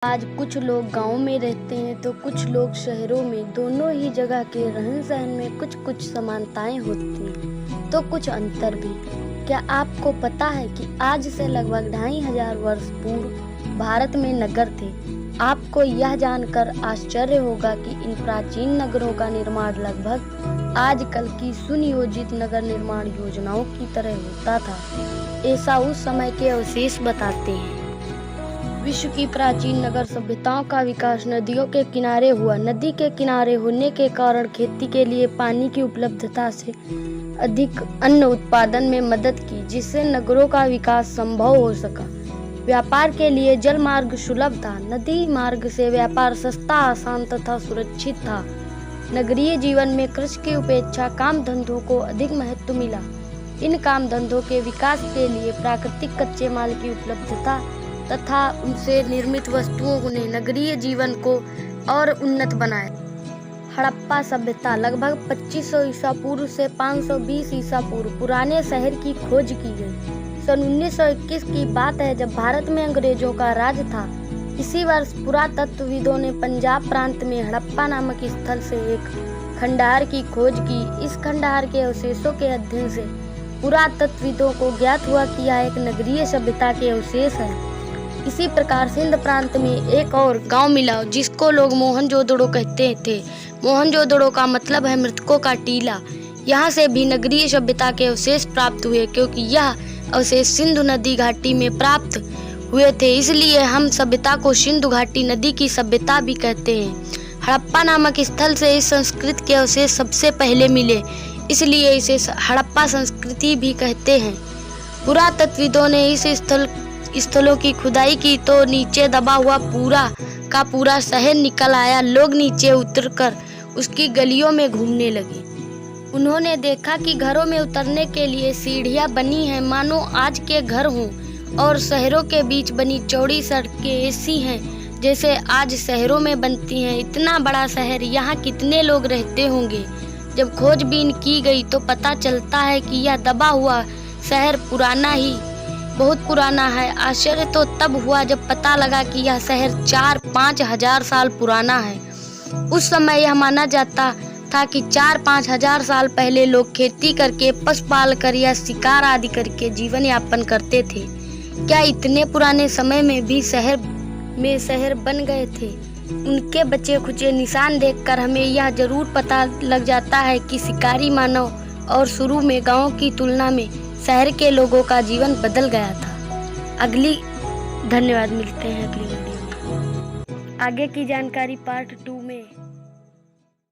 आज कुछ लोग गाँव में रहते हैं तो कुछ लोग शहरों में। दोनों ही जगह के रहन सहन में कुछ कुछ समानताएं होती हैं तो कुछ अंतर भी। क्या आपको पता है कि आज से लगभग 2500 वर्ष पूर्व भारत में नगर थे? आपको यह जानकर आश्चर्य होगा कि इन प्राचीन नगरों का निर्माण लगभग आजकल की सुनियोजित नगर निर्माण योजनाओं की तरह होता था। ऐसा उस समय के अवशेष बताते हैं। विश्व की प्राचीन नगर सभ्यताओं का विकास नदियों के किनारे हुआ। नदी के किनारे होने के कारण खेती के लिए पानी की उपलब्धता से अधिक अन्न उत्पादन में मदद की, जिससे नगरों का विकास संभव हो सका। व्यापार के लिए जल मार्ग सुलभ था। नदी मार्ग से व्यापार सस्ता, आसान तथा सुरक्षित था। नगरीय जीवन में कृषि की उपेक्षा काम धंधों को अधिक महत्व मिला। इन काम धंधों के विकास के लिए प्राकृतिक कच्चे माल की उपलब्धता तथा उनसे निर्मित वस्तुओं ने नगरीय जीवन को और उन्नत बनाया। हड़प्पा सभ्यता लगभग 2500 ईसा पूर्व से 520 ईसा पूर्व पुराने शहर की खोज की गई। सन 1921 की बात है जब भारत में अंग्रेजों का राज था। इसी वर्ष पुरातत्वविदों ने पंजाब प्रांत में हड़प्पा नामक स्थल से एक खंडहर की खोज की। इस खंडहर के अवशेषों के अध्ययन से पुरातत्वविदों को ज्ञात हुआ कि यह एक नगरीय सभ्यता के अवशेष है। इसी प्रकार सिंध प्रांत में एक और गांव मिला जिसको लोग मोहनजोदड़ो कहते थे। मोहनजोदड़ो का मतलब है मृतकों का टीला। यहाँ से भी नगरीय सभ्यता के अवशेष प्राप्त हुए, क्योंकि यह अवशेष सिंधु नदी घाटी में प्राप्त हुए थे, इसलिए हम सभ्यता को सिंधु घाटी नदी की सभ्यता भी कहते हैं। हड़प्पा नामक स्थल से इस संस्कृति के अवशेष सबसे पहले मिले, इसलिए इसे हड़प्पा संस्कृति भी कहते हैं। पुरातत्वविदों ने इस स्थलों की खुदाई की तो नीचे दबा हुआ पूरा का पूरा शहर निकल आया। लोग नीचे उतरकर उसकी गलियों में घूमने लगे। उन्होंने देखा कि घरों में उतरने के लिए सीढ़ियां बनी हैं, मानो आज के घर हों, और शहरों के बीच बनी चौड़ी सड़कें ऐसी हैं जैसे आज शहरों में बनती हैं। इतना बड़ा शहर, यहाँ कितने लोग रहते होंगे? जब खोजबीन की गई तो पता चलता है कि यह दबा हुआ शहर बहुत पुराना है। आश्चर्य तो तब हुआ जब पता लगा कि यह शहर 4-5 हजार साल पुराना है। उस समय यह माना जाता था कि 4-5 हजार साल पहले लोग खेती करके, पशुपाल कर या शिकार आदि करके जीवन यापन करते थे। क्या इतने पुराने समय में भी शहर बन गए थे? उनके बचे खुचे निशान देखकर हमें यह जरूर पता लग जाता है कि शिकारी मानव और शुरू में गाँव की तुलना में शहर के लोगों का जीवन बदल गया था। धन्यवाद। मिलते हैं अगली वीडियो में। आगे की जानकारी पार्ट 2 में।